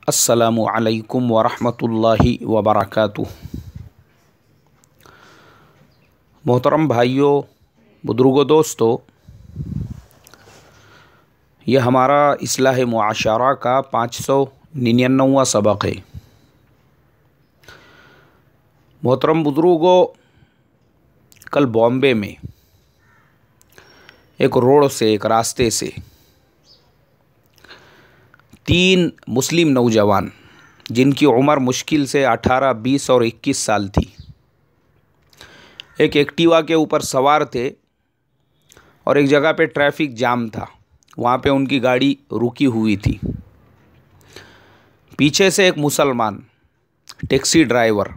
अस्सलामु अलैकुम वरहमतुल्लाहि वबरकातुह। मोहतरम भाइयों, बुजुर्गों, दोस्तों, यह हमारा इस्लाह मुआशरा का 599वां सबक है। मोहतरम बुजुर्गों, कल बॉम्बे में एक रोड से, एक रास्ते से 3 मुस्लिम नौजवान जिनकी उम्र मुश्किल से 18, 20 और 21 साल थी, एक एक्टिवा के ऊपर सवार थे और एक जगह पे ट्रैफिक जाम था। वहाँ पे उनकी गाड़ी रुकी हुई थी। पीछे से एक मुसलमान टैक्सी ड्राइवर,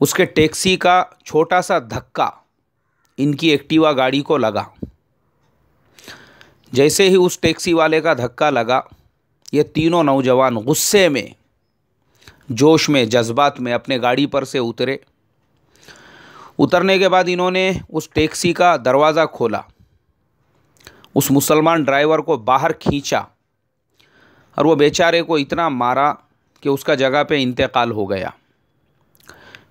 उसके टैक्सी का छोटा सा धक्का इनकी एक्टिवा गाड़ी को लगा। जैसे ही उस टैक्सी वाले का धक्का लगा, ये तीनों नौजवान गुस्से में, जोश में, जज्बात में अपने गाड़ी पर से उतरे। उतरने के बाद इन्होंने उस टैक्सी का दरवाज़ा खोला, उस मुसलमान ड्राइवर को बाहर खींचा और वो बेचारे को इतना मारा कि उसका जगह पे इंतकाल हो गया।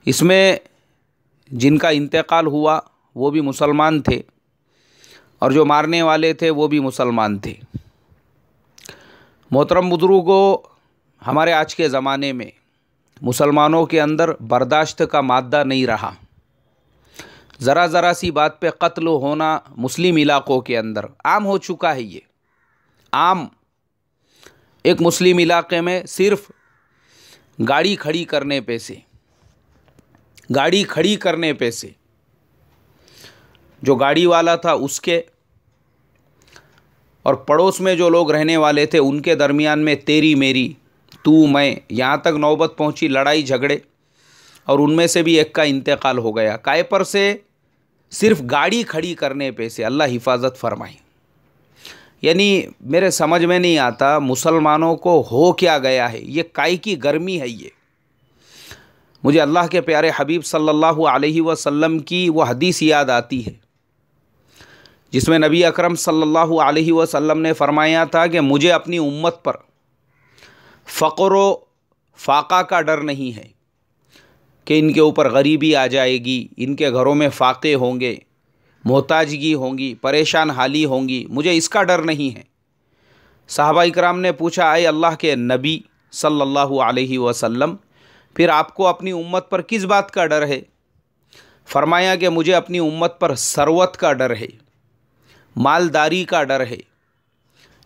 इसमें जिनका इंतकाल हुआ वो भी मुसलमान थे और जो मारने वाले थे वो भी मुसलमान थे। मोहतरम बुजुर्गों, हमारे आज के ज़माने में मुसलमानों के अंदर बर्दाश्त का मादा नहीं रहा। ज़रा सी बात पे कत्ल होना मुस्लिम इलाक़ों के अंदर आम हो चुका है। ये आम, एक मुस्लिम इलाक़े में सिर्फ गाड़ी खड़ी करने पे से जो गाड़ी वाला था उसके और पड़ोस में जो लोग रहने वाले थे उनके दरमियान में तेरी मेरी, तू मैं, यहाँ तक नौबत पहुँची लड़ाई झगड़े और उनमें से भी एक का इंतकाल हो गया। काय पर से? सिर्फ गाड़ी खड़ी करने पे से। अल्लाह हिफाजत फरमाए। यानी मेरे समझ में नहीं आता मुसलमानों को हो क्या गया है, ये काय की गर्मी है। ये मुझे अल्लाह के प्यारे हबीब सल्लल्लाहु अलैहि वसल्लम की वो हदीस याद आती है जिसमें नबी अकरम सल्लल्लाहु अलैहि वसल्लम ने फरमाया था कि मुझे अपनी उम्मत पर फ़क़्र व फ़ाक़ा का डर नहीं है कि इनके ऊपर गरीबी आ जाएगी, इनके घरों में फ़ाक़े होंगे, मोहताजगी होंगी, परेशान हाली होंगी, मुझे इसका डर नहीं है। सहाबा इकराम ने पूछा, आए अल्लाह के नबी सल्लल्लाहु अलैहि वसल्लम, फिर आपको अपनी उम्मत पर किस बात का डर है? फरमाया कि मुझे अपनी उम्मत पर सरवत का डर है, मालदारी का डर है,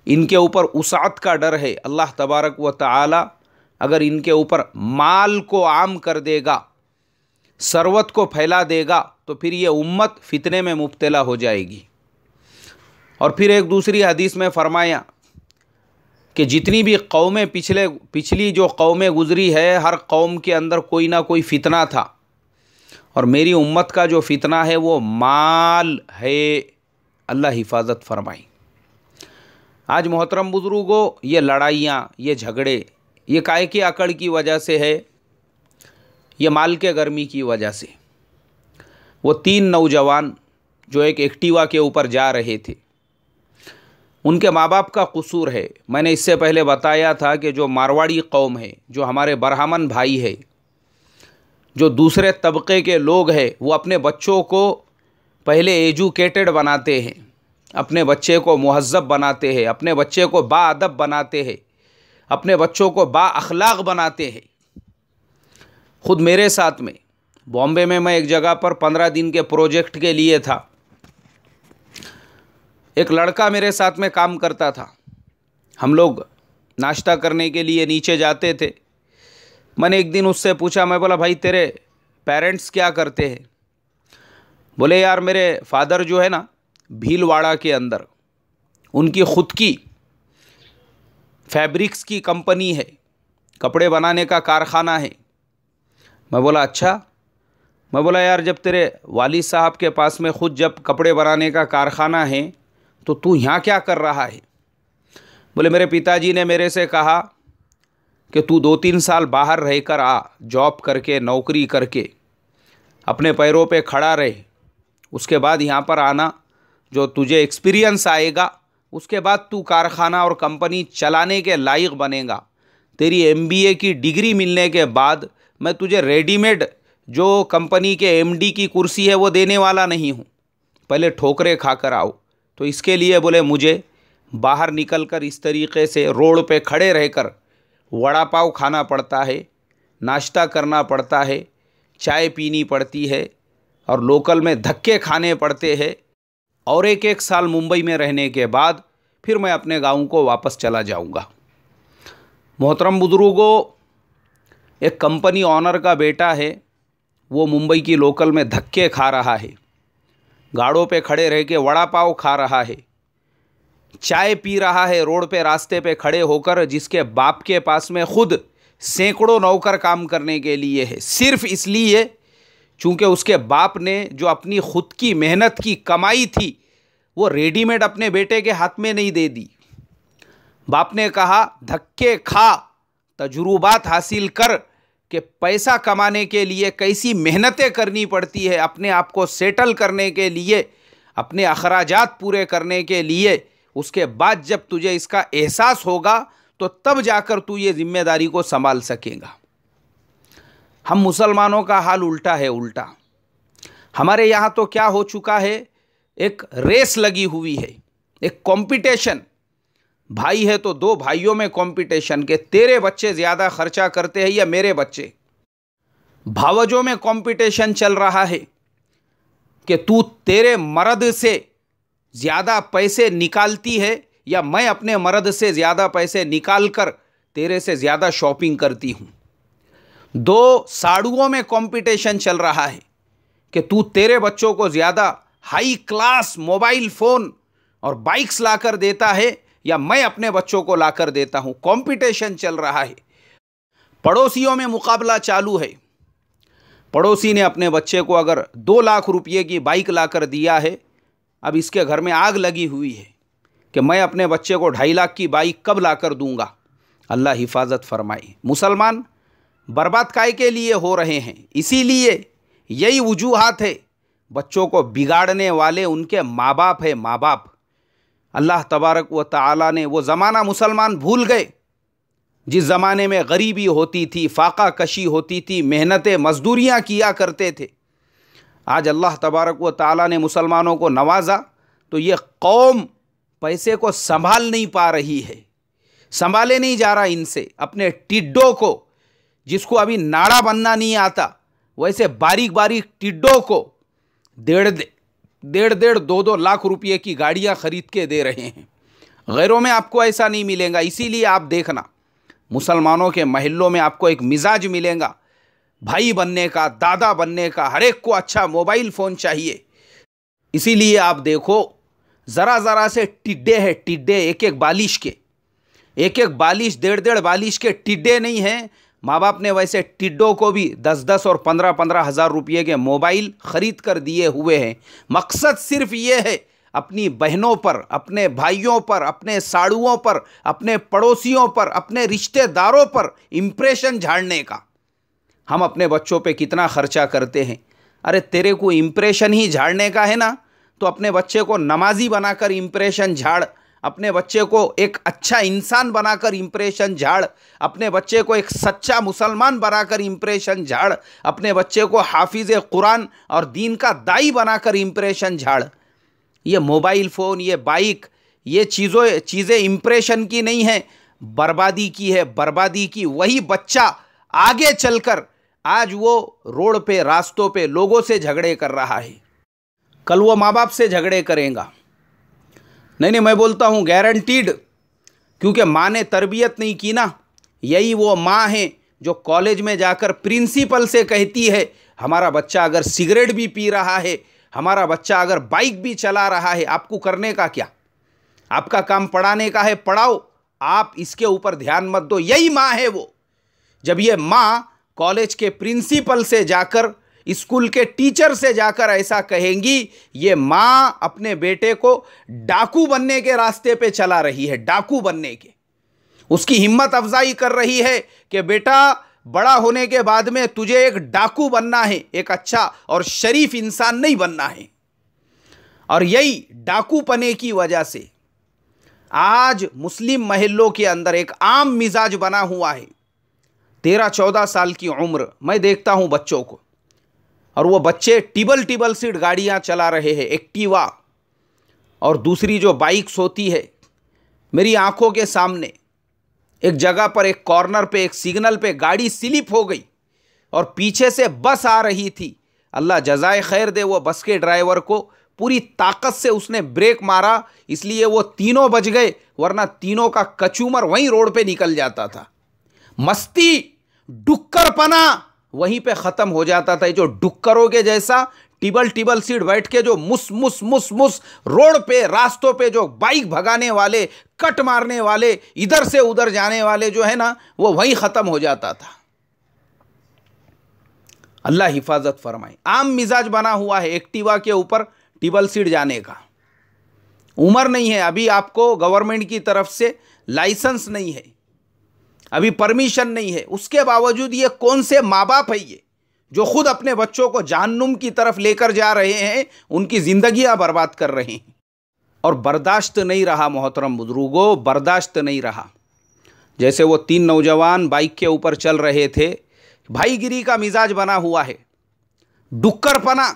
इनके ऊपर उसात का डर है। अल्लाह तबारक व तआला अगर इनके ऊपर माल को आम कर देगा, सरवत को फैला देगा, तो फिर ये उम्मत फितने में मुब्तला हो जाएगी। और फिर एक दूसरी हदीस में फरमाया कि जितनी भी कौमें पिछली जो कौमें गुज़री है, हर कौम के अंदर कोई ना कोई फितना था और मेरी उम्मत का जो फितना है वो माल है। अल्लाह हिफाजत फरमाई। आज मोहतरम बुजुर्गों, ये लड़ाइयाँ, ये झगड़े, ये काय की अकड़ की वजह से है? ये माल के गर्मी की वजह से। वो 3 नौजवान जो एक एक्टिवा के ऊपर जा रहे थे, उनके माँ बाप का कसूर है। मैंने इससे पहले बताया था कि जो मारवाड़ी कौम है, जो हमारे ब्राह्मण भाई है, जो दूसरे तबके के लोग हैं, वो अपने बच्चों को पहले एजुकेटेड बनाते हैं, अपने बच्चे को मुहज़्ज़ब बनाते हैं, अपने बच्चे को बाअदब बनाते हैं, अपने बच्चों को बाअखलाक बनाते हैं। ख़ुद मेरे साथ में बॉम्बे में मैं एक जगह पर 15 दिन के प्रोजेक्ट के लिए था। एक लड़का मेरे साथ में काम करता था। हम लोग नाश्ता करने के लिए नीचे जाते थे। मैंने एक दिन उससे पूछा, मैं बोला, भाई तेरे पेरेंट्स क्या करते हैं? बोले, यार मेरे फादर जो है ना, भीलवाड़ा के अंदर उनकी ख़ुद की फैब्रिक्स की कंपनी है, कपड़े बनाने का कारखाना है। मैं बोला, अच्छा। मैं बोला, यार जब तेरे वालिद साहब के पास में ख़ुद जब कपड़े बनाने का कारखाना है तो तू यहाँ क्या कर रहा है? बोले, मेरे पिताजी ने मेरे से कहा कि तू 2-3 साल बाहर रहकर आ, जॉब करके, नौकरी करके अपने पैरों पे खड़ा रहे, उसके बाद यहाँ पर आना, जो तुझे एक्सपीरियंस आएगा उसके बाद तू कारखाना और कंपनी चलाने के लायक बनेगा। तेरी MBA की डिग्री मिलने के बाद मैं तुझे रेडीमेड जो कंपनी के MD की कुर्सी है वो देने वाला नहीं हूँ, पहले ठोकरे खाकर आओ। तो इसके लिए बोले मुझे बाहर निकलकर इस तरीक़े से रोड पे खड़े रहकर वड़ा पाव खाना पड़ता है, नाश्ता करना पड़ता है, चाय पीनी पड़ती है और लोकल में धक्के खाने पड़ते हैं। और एक साल मुंबई में रहने के बाद फिर मैं अपने गाँव को वापस चला जाऊंगा। मोहतरम बुजुर्गों, एक कंपनी ऑनर का बेटा है, वो मुंबई की लोकल में धक्के खा रहा है, गाड़ों पे खड़े रह के वड़ा पाव खा रहा है, चाय पी रहा है रोड पे रास्ते पे खड़े होकर, जिसके बाप के पास में खुद सैकड़ों नौकर काम करने के लिए है, सिर्फ इसलिए चूँकि उसके बाप ने जो अपनी खुद की मेहनत की कमाई थी वो रेडीमेड अपने बेटे के हाथ में नहीं दे दी। बाप ने कहा धक्के खा, तजुर्बात हासिल कर कि पैसा कमाने के लिए कैसी मेहनतें करनी पड़ती है, अपने आप को सेटल करने के लिए, अपने अखराजात पूरे करने के लिए। उसके बाद जब तुझे इसका एहसास होगा तो तब जाकर तू ये जिम्मेदारी को संभाल सकेगा। हम मुसलमानों का हाल उल्टा है, उल्टा। हमारे यहाँ तो क्या हो चुका है, एक रेस लगी हुई है, एक कंपटीशन। भाई है तो दो भाइयों में कंपटीशन के तेरे बच्चे ज़्यादा खर्चा करते हैं या मेरे बच्चे। भावजों में कंपटीशन चल रहा है कि तू तेरे मर्द से ज़्यादा पैसे निकालती है या मैं अपने मर्द से ज़्यादा पैसे निकाल कर तेरे से ज़्यादा शॉपिंग करती हूँ। दो साड़ुओं में कंपटीशन चल रहा है कि तू तेरे बच्चों को ज़्यादा हाई क्लास मोबाइल फ़ोन और बाइक्स लाकर देता है या मैं अपने बच्चों को लाकर देता हूँ। कंपटीशन चल रहा है। पड़ोसियों में मुकाबला चालू है। पड़ोसी ने अपने बच्चे को अगर 2 लाख रुपये की बाइक लाकर दिया है, अब इसके घर में आग लगी हुई है कि मैं अपने बच्चे को 2.5 लाख की बाइक कब लाकर दूंगा। अल्लाह हिफाजत फरमाए। मुसलमान बर्बाद काय के लिए हो रहे हैं, इसीलिए यही वजूहात है। बच्चों को बिगाड़ने वाले उनके माँ बाप है, माँ बाप। अल्लाह तबारक व तआला ने वो ज़माना मुसलमान भूल गए जिस ज़माने में गरीबी होती थी, फाका कशी होती थी, मेहनतें मजदूरियाँ किया करते थे। आज अल्लाह तबारक व तआला ने मुसलमानों को नवाजा तो ये कौम पैसे को संभाल नहीं पा रही है, संभाले नहीं जा रहा इनसे। अपने टिड्डों को, जिसको अभी नाड़ा बनना नहीं आता, वैसे बारीक बारीक टिड्डों को 1.5 2 लाख रुपये की गाड़ियां खरीद के दे रहे हैं। गैरों में आपको ऐसा नहीं मिलेगा। इसीलिए आप देखना, मुसलमानों के महल्लों में आपको एक मिजाज मिलेगा भाई बनने का, दादा बनने का। हर एक को अच्छा मोबाइल फ़ोन चाहिए। इसीलिए आप देखो, ज़रा ज़रा से टिड्डे हैं, टिड्डे एक एक बालिश के, एक एक बालिश 1.5 बालिश के टिड्डे नहीं हैं। माँ बाप ने वैसे टिड्डों को भी 10 और 15 हज़ार रुपये के मोबाइल ख़रीद कर दिए हुए हैं। मकसद सिर्फ ये है अपनी बहनों पर, अपने भाइयों पर, अपने साड़ुओं पर, अपने पड़ोसियों पर, अपने रिश्तेदारों पर इम्प्रेशन झाड़ने का। हम अपने बच्चों पे कितना खर्चा करते हैं। अरे तेरे को इम्प्रेशन ही झाड़ने का है ना, तो अपने बच्चे को नमाजी बनाकर इम्प्रेशन झाड़, अपने बच्चे को एक अच्छा इंसान बनाकर इम्प्रेशन झाड़, अपने बच्चे को एक सच्चा मुसलमान बनाकर इम्प्रेशन झाड़, अपने बच्चे को हाफिज़ कुरान और दीन का दाई बनाकर इम्प्रेशन झाड़। ये मोबाइल फ़ोन, ये बाइक, ये चीज़ें इम्प्रेशन की नहीं है, बर्बादी की है, बर्बादी की। वही बच्चा आगे चलकर आज वो रोड पे, रास्तों पे लोगों से झगड़े कर रहा है, कल वो माँ बाप से झगड़े करेगा। नहीं, मैं बोलता हूँ गारंटीड, क्योंकि माँ ने तरबियत नहीं की ना। यही वो माँ है जो कॉलेज में जाकर प्रिंसिपल से कहती है हमारा बच्चा अगर सिगरेट भी पी रहा है, हमारा बच्चा अगर बाइक भी चला रहा है, आपको करने का क्या? आपका काम पढ़ाने का है, पढ़ाओ, आप इसके ऊपर ध्यान मत दो। यही माँ है वो। जब ये माँ कॉलेज के प्रिंसिपल से जाकर, स्कूल के टीचर से जाकर ऐसा कहेंगी, ये माँ अपने बेटे को डाकू बनने के रास्ते पे चला रही है, डाकू बनने के। उसकी हिम्मत अफजाई कर रही है कि बेटा बड़ा होने के बाद में तुझे एक डाकू बनना है, एक अच्छा और शरीफ इंसान नहीं बनना है। और यही डाकू पने की वजह से आज मुस्लिम महल्लों के अंदर एक आम मिजाज बना हुआ है। 13-14 साल की उम्र, मैं देखता हूं बच्चों को, और वो बच्चे टिबल सीट गाड़ियां चला रहे हैं, एक्टिवा और दूसरी जो बाइक्स होती है। मेरी आंखों के सामने एक जगह पर, एक कॉर्नर पे, एक सिग्नल पे गाड़ी स्लिप हो गई और पीछे से बस आ रही थी। अल्लाह जज़ाए खैर दे वो बस के ड्राइवर को, पूरी ताकत से उसने ब्रेक मारा, इसलिए वो तीनों बच गए, वरना तीनों का कचूमर वहीं रोड पे निकल जाता था। मस्ती, डुक्करपना वहीं पे ख़त्म हो जाता था। जो डुक्करों के जैसा टिबल सीट बैठ के जो मुस मुस मुस मुस रोड पे, रास्तों पे जो बाइक भगाने वाले, कट मारने वाले, इधर से उधर जाने वाले जो है ना, वो वहीं ख़त्म हो जाता था। अल्लाह हिफाजत फरमाए। आम मिजाज बना हुआ है एक्टिवा के ऊपर टिबल सीट जाने का। उम्र नहीं है अभी, आपको गवर्नमेंट की तरफ से लाइसेंस नहीं है, अभी परमिशन नहीं है, उसके बावजूद ये कौन से माँ बाप है ये जो खुद अपने बच्चों को जहन्नुम की तरफ लेकर जा रहे हैं, उनकी जिंदगियां बर्बाद कर रहे हैं। और बर्दाश्त नहीं रहा मोहतरम बुजुर्गों, बर्दाश्त नहीं रहा। जैसे वो 3 नौजवान बाइक के ऊपर चल रहे थे, भाईगिरी का मिजाज बना हुआ है, डुक्करपना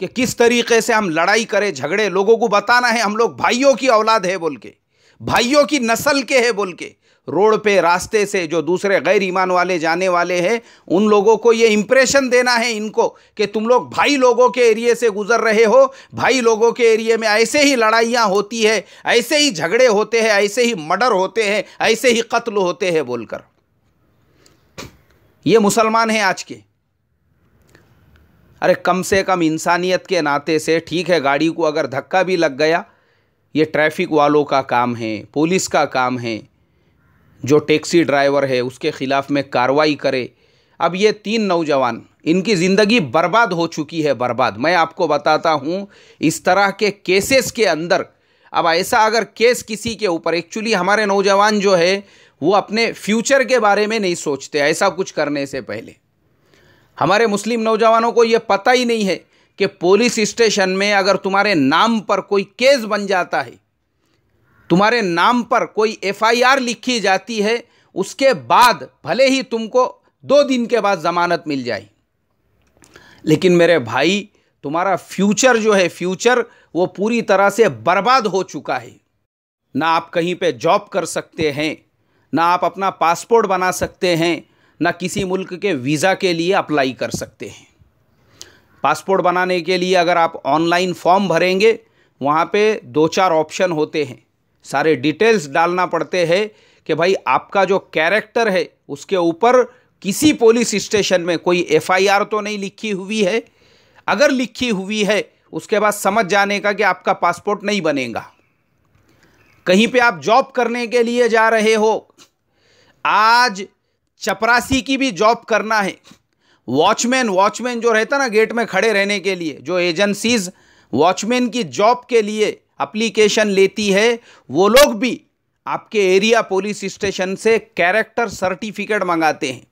कि किस तरीके से हम लड़ाई करें, झगड़े, लोगों को बताना है हम लोग भाइयों की औलाद है बोल के, भाइयों की नस्ल के है बोल के। रोड पे, रास्ते से जो दूसरे गैर ईमान वाले जाने वाले हैं, उन लोगों को ये इंप्रेशन देना है इनको कि तुम लोग भाई लोगों के एरिए से गुजर रहे हो, भाई लोगों के एरिए में ऐसे ही लड़ाइयाँ होती है, ऐसे ही झगड़े होते हैं, ऐसे ही मर्डर होते हैं, ऐसे ही कत्ल होते हैं बोलकर। ये मुसलमान हैं आज के। अरे कम से कम इंसानियत के नाते से ठीक है, गाड़ी को अगर धक्का भी लग गया, ये ट्रैफिक वालों का काम है, पुलिस का काम है, जो टैक्सी ड्राइवर है उसके ख़िलाफ़ में कार्रवाई करे। अब ये 3 नौजवान, इनकी ज़िंदगी बर्बाद हो चुकी है, बर्बाद। मैं आपको बताता हूँ इस तरह के केसेस के अंदर, अब ऐसा अगर केस किसी के ऊपर, एक्चुअली हमारे नौजवान जो है वो अपने फ्यूचर के बारे में नहीं सोचते ऐसा कुछ करने से पहले। हमारे मुस्लिम नौजवानों को ये पता ही नहीं है कि पुलिस स्टेशन में अगर तुम्हारे नाम पर कोई केस बन जाता है, तुम्हारे नाम पर कोई FIR लिखी जाती है, उसके बाद भले ही तुमको 2 दिन के बाद ज़मानत मिल जाए, लेकिन मेरे भाई तुम्हारा फ्यूचर जो है, फ्यूचर वो पूरी तरह से बर्बाद हो चुका है। ना आप कहीं पे जॉब कर सकते हैं, ना आप अपना पासपोर्ट बना सकते हैं, ना किसी मुल्क के वीज़ा के लिए अप्लाई कर सकते हैं। पासपोर्ट बनाने के लिए अगर आप ऑनलाइन फॉर्म भरेंगे, वहाँ पे 2-4 ऑप्शन होते हैं, सारे डिटेल्स डालना पड़ते हैं कि भाई आपका जो कैरेक्टर है उसके ऊपर किसी पुलिस स्टेशन में कोई FIR तो नहीं लिखी हुई है। अगर लिखी हुई है उसके बाद समझ जाने का कि आपका पासपोर्ट नहीं बनेगा। कहीं पे आप जॉब करने के लिए जा रहे हो, आज चपरासी की भी जॉब करना है, वॉचमैन जो रहता ना गेट में खड़े रहने के लिए, जो एजेंसीज वॉचमैन की जॉब के लिए एप्लीकेशन लेती है, वो लोग भी आपके एरिया पुलिस स्टेशन से कैरेक्टर सर्टिफिकेट मंगाते हैं।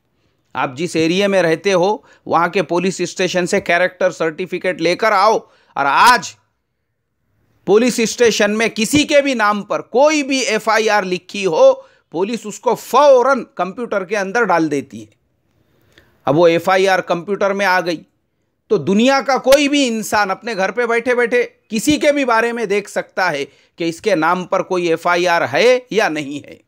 आप जिस एरिया में रहते हो वहाँ के पुलिस स्टेशन से कैरेक्टर सर्टिफिकेट लेकर आओ, और आज पुलिस स्टेशन में किसी के भी नाम पर कोई भी FIR लिखी हो, पुलिस उसको फौरन कंप्यूटर के अंदर डाल देती है। अब वो FIR कंप्यूटर में आ गई तो दुनिया का कोई भी इंसान अपने घर पे बैठे बैठे किसी के भी बारे में देख सकता है कि इसके नाम पर कोई FIR है या नहीं है।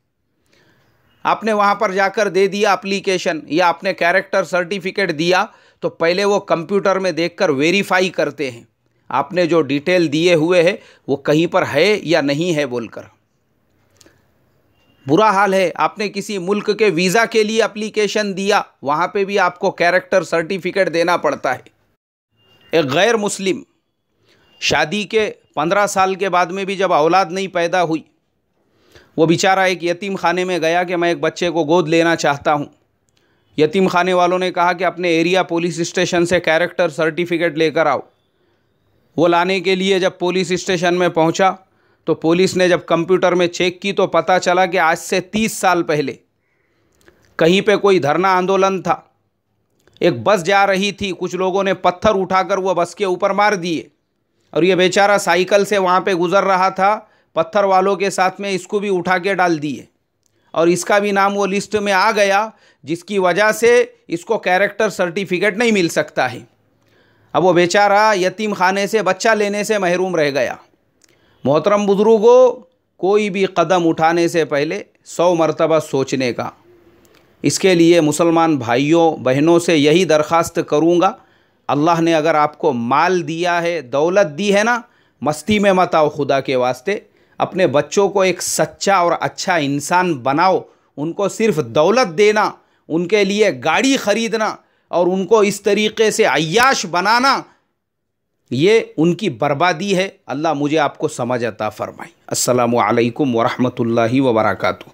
आपने वहाँ पर जाकर दे दिया एप्लीकेशन या आपने कैरेक्टर सर्टिफिकेट दिया, तो पहले वो कंप्यूटर में देखकर वेरीफाई करते हैं आपने जो डिटेल दिए हुए है वो कहीं पर है या नहीं है बोलकर। बुरा हाल है, आपने किसी मुल्क के वीज़ा के लिए एप्लीकेशन दिया, वहाँ पे भी आपको कैरेक्टर सर्टिफिकेट देना पड़ता है। एक गैर मुस्लिम शादी के 15 साल के बाद में भी जब औलाद नहीं पैदा हुई, वो बेचारा एक यतीम खाने में गया कि मैं एक बच्चे को गोद लेना चाहता हूँ। यतीम खाने वालों ने कहा कि अपने एरिया पुलिस स्टेशन से कैरेक्टर सर्टिफिकेट लेकर आओ। वो लाने के लिए जब पुलिस स्टेशन में पहुँचा तो पुलिस ने जब कंप्यूटर में चेक की तो पता चला कि आज से 30 साल पहले कहीं पे कोई धरना आंदोलन था, एक बस जा रही थी, कुछ लोगों ने पत्थर उठाकर वो बस के ऊपर मार दिए और ये बेचारा साइकिल से वहाँ पे गुज़र रहा था, पत्थर वालों के साथ में इसको भी उठा के डाल दिए और इसका भी नाम वो लिस्ट में आ गया, जिसकी वजह से इसको कैरेक्टर सर्टिफिकेट नहीं मिल सकता है। अब वो बेचारा यतीम खाने से बच्चा लेने से महरूम रह गया। मोहतरम बुजुर्गों, कोई भी कदम उठाने से पहले 100 मरतबा सोचने का। इसके लिए मुसलमान भाइयों बहनों से यही दरख्वास्त करूँगा, अल्लाह ने अगर आपको माल दिया है, दौलत दी है ना, मस्ती में मत आओ। खुदा के वास्ते अपने बच्चों को एक सच्चा और अच्छा इंसान बनाओ। उनको सिर्फ दौलत देना, उनके लिए गाड़ी ख़रीदना और उनको इस तरीक़े से अय्याश बनाना, ये उनकी बर्बादी है। अल्लाह मुझे आपको समझ अता फ़रमाए। अस्सलामु अलैकुम व रहमतुल्लाहि व बरकातुहू।